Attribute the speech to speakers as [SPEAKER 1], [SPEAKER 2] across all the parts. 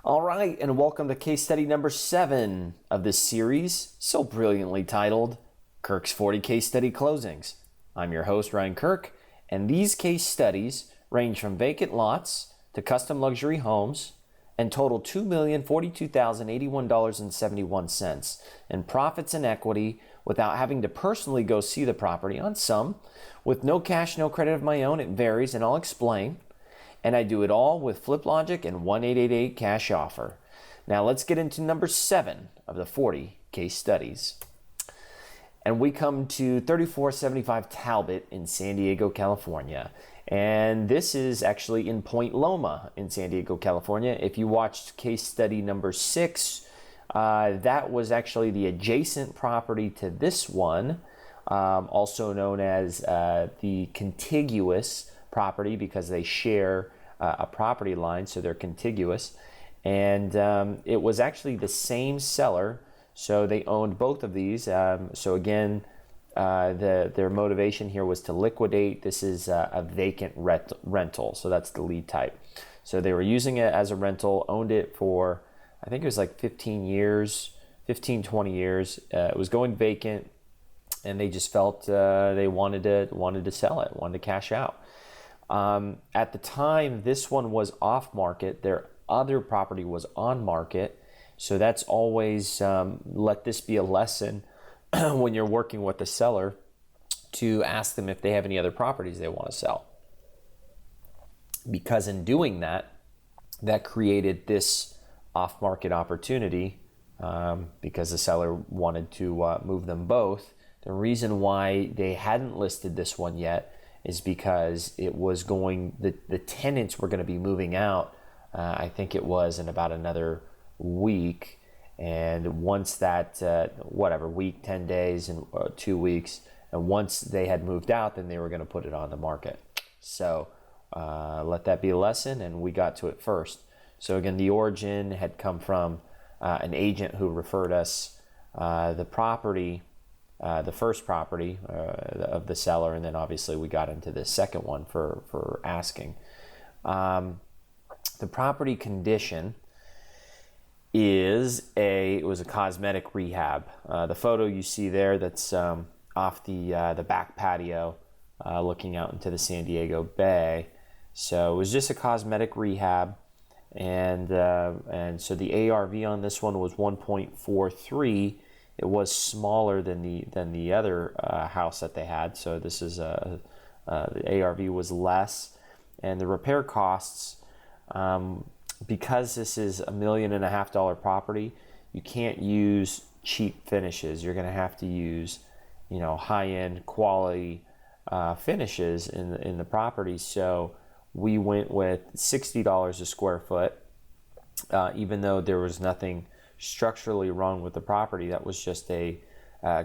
[SPEAKER 1] All right, and welcome to case study number 7 of this series, so brilliantly titled Kirk's 40 Case Study Closings. I'm your host, Ryan Kirk, and these case studies range from vacant lots to custom luxury homes and total $2,042,081.71 in profits and equity without having to personally go see the property on some. With no cash, no credit of my own, it varies, and I'll explain. And I do it all with Flip Logic and 1-888 Cash Offer. Now let's get into number 7 of the 40 case studies. And we come to 3475 Talbot in San Diego, California. And this is actually in Point Loma in San Diego, California. If you watched case study number 6, that was actually the adjacent property to this one, also known as the contiguous property because they share a property line, so they're contiguous. And it was actually the same seller, so they owned both of these. So again, their motivation here was to liquidate. This is a vacant rental, so that's the lead type. So they were using it as a rental, owned it for, I think it was like 15 years, 15, 20 years. It was going vacant, and they just felt they wanted to sell it, wanted to cash out. At the time, this one was off market. Their other property was on market. So that's always, let this be a lesson when you're working with the seller to ask them if they have any other properties they want to sell. Because in doing that, that created this off market opportunity because the seller wanted to move them both. The reason why they hadn't listed this one yet is because it was the tenants were going to be moving out. I think it was in about another week. And once that, week, 10 days, and 2 weeks, and once they had moved out, then they were going to put it on the market. So let that be a lesson, and we got to it first. So again, the origin had come from an agent who referred us the property, the first property of the seller, and then obviously we got into the second one for asking. The property condition it was a cosmetic rehab. The photo you see there, that's off the back patio, looking out into the San Diego Bay. So it was just a cosmetic rehab, and so the ARV on this one was 1.43. It was smaller than the other house that they had, so this is the ARV was less, and the repair costs, because this is $1.5 million property, you can't use cheap finishes. You're going to have to use, high-end quality finishes in the property. So we went with $60 a square foot, even though there was nothing structurally wrong with the property. That was just a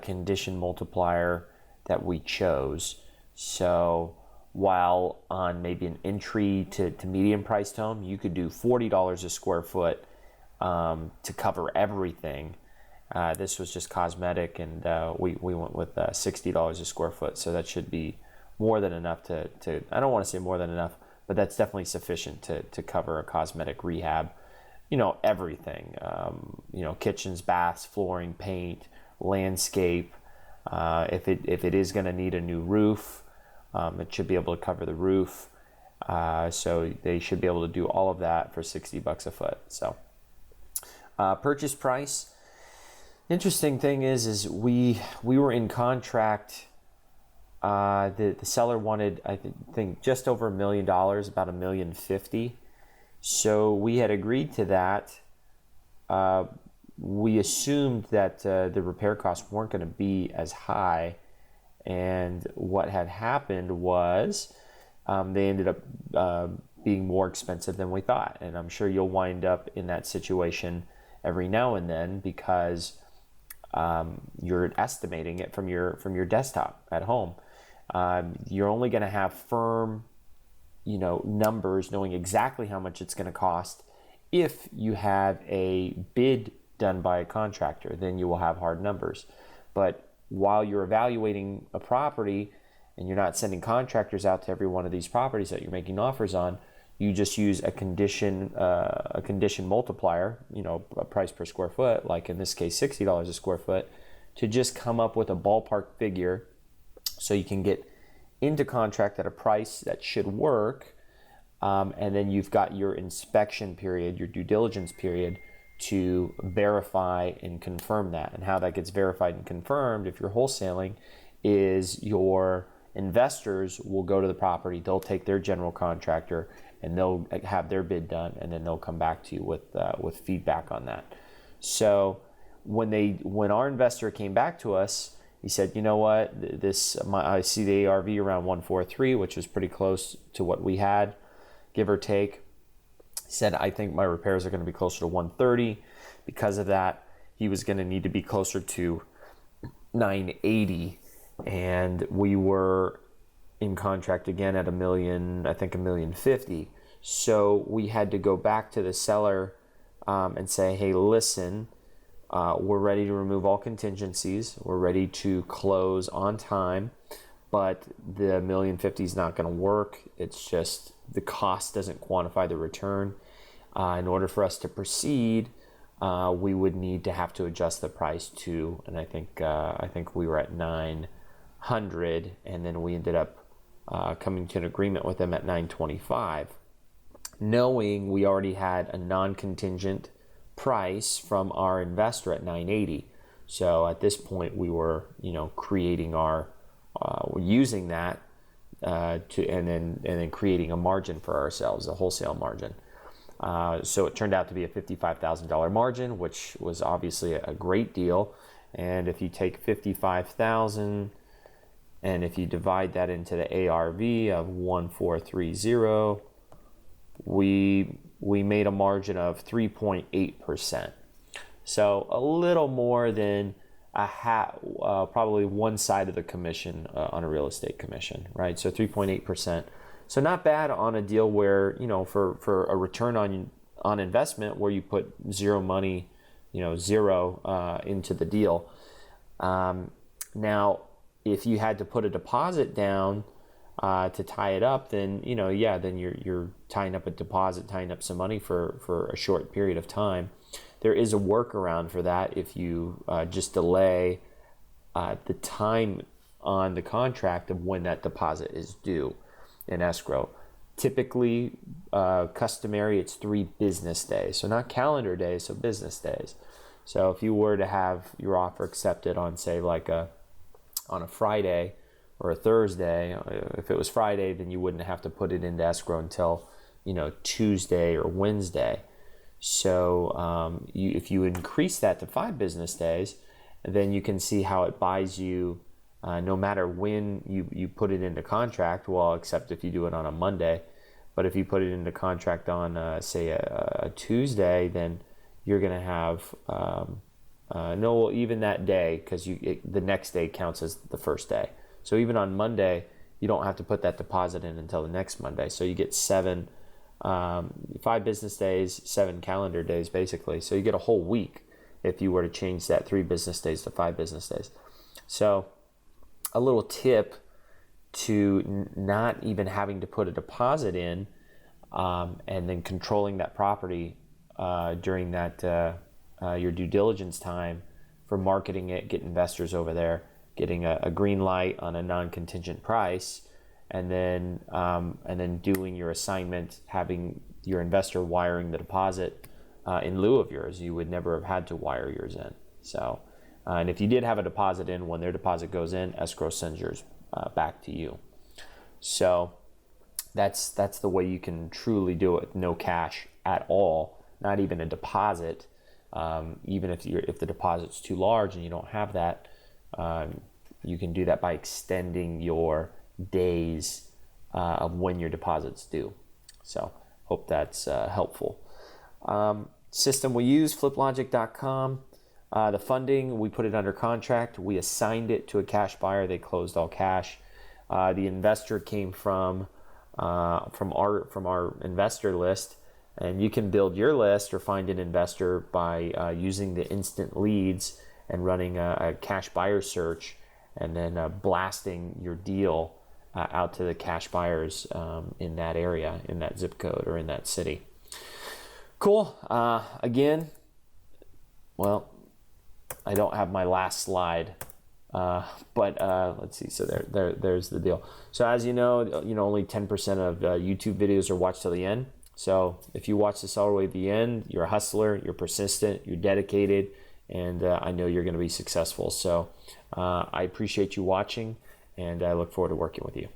[SPEAKER 1] condition multiplier that we chose. So while on maybe an entry to medium priced home, you could do $40 a square foot to cover everything. This was just cosmetic, and we went with $60 a square foot. So that should be more than enough to I don't want to say more than enough, but that's definitely sufficient to cover a cosmetic rehab. Everything, kitchens, baths, flooring, paint, landscape. If it is going to need a new roof, it should be able to cover the roof. So they should be able to do all of that for $60 a foot. So purchase price. Interesting thing is we were in contract. The seller wanted, I think, just over $1 million, about $1.05 million. So we had agreed to that. We assumed that the repair costs weren't going to be as high, and what had happened was they ended up being more expensive than we thought. And I'm sure you'll wind up in that situation every now and then because you're estimating it from your desktop at home. You're only going to have firm numbers, knowing exactly how much it's going to cost. If you have a bid done by a contractor, then you will have hard numbers. But while you're evaluating a property and you're not sending contractors out to every one of these properties that you're making offers on, you just use a condition multiplier, a price per square foot, like in this case $60 a square foot, to just come up with a ballpark figure so you can get into contract at a price that should work. And then you've got your inspection period, your due diligence period, to verify and confirm that. And how that gets verified and confirmed, if you're wholesaling, is your investors will go to the property, they'll take their general contractor, and they'll have their bid done, and then they'll come back to you with feedback on that. So when our investor came back to us, he said, you know what, I see the ARV around 143, which is pretty close to what we had, give or take. He said, I think my repairs are going to be closer to 130. Because of that, he was going to need to be closer to 980. And we were in contract again at $1,050,000. So we had to go back to the seller and say, hey, listen, we're ready to remove all contingencies. We're ready to close on time, but the $1,050,000 is not going to work. It's just the cost doesn't quantify the return. In order for us to proceed, we would need to have to adjust the price to, and I think we were at 900, and then we ended up coming to an agreement with them at 925, knowing we already had a non-contingent price from our investor at 980. So at this point, we were, creating we're using that and then creating a margin for ourselves, a wholesale margin. So it turned out to be a $55,000 margin, which was obviously a great deal. And if you take 55,000 and if you divide that into the ARV of 1430, we made a margin of 3.8%. So a little more than probably one side of the commission on a real estate commission, right? So 3.8%. So not bad on a deal where, for a return on investment where you put zero money, zero into the deal. Now, if you had to put a deposit down to tie it up, then, then you're tying up a deposit, tying up some money for a short period of time. There is a workaround for that if you just delay the time on the contract of when that deposit is due in escrow. Typically, customary, it's 3 business days. So not calendar days, so business days. So if you were to have your offer accepted on, say, on a Friday or a Thursday, if it was Friday, then you wouldn't have to put it into escrow until, Tuesday or Wednesday. So if you increase that to 5 business days, then you can see how it buys you, no matter when you put it into contract, well, except if you do it on a Monday. But if you put it into contract on, say, a Tuesday, then you're going to have, even that day, because the next day counts as the first day. So even on Monday, you don't have to put that deposit in until the next Monday. So you get 5 business days, 7 calendar days, basically. So you get a whole week if you were to change that 3 business days to 5 business days. So a little tip to not even having to put a deposit in and then controlling that property during that your due diligence time for marketing it, get investors over there, getting a green light on a non-contingent price, and then doing your assignment, having your investor wiring the deposit in lieu of yours. You would never have had to wire yours in. So, and if you did have a deposit in, when their deposit goes in, escrow sends yours back to you. So that's the way you can truly do it. No cash at all, not even a deposit. Even if the deposit's too large and you don't have that, you can do that by extending your days of when your deposit's due. So hope that's helpful. System we use, FlipLogic.com. The funding, we put it under contract. We assigned it to a cash buyer. They closed all cash. The investor came from our investor list, and you can build your list or find an investor by using the instant leads and running a cash buyer search, and then blasting your deal out to the cash buyers in that area, in that zip code, or in that city. Cool. Again, well, I don't have my last slide, but let's see. So there's the deal. So as you know, only 10% of YouTube videos are watched till the end. So if you watch this all the way to the end, you're a hustler, you're persistent, you're dedicated, and I know you're going to be successful. So I appreciate you watching, and I look forward to working with you.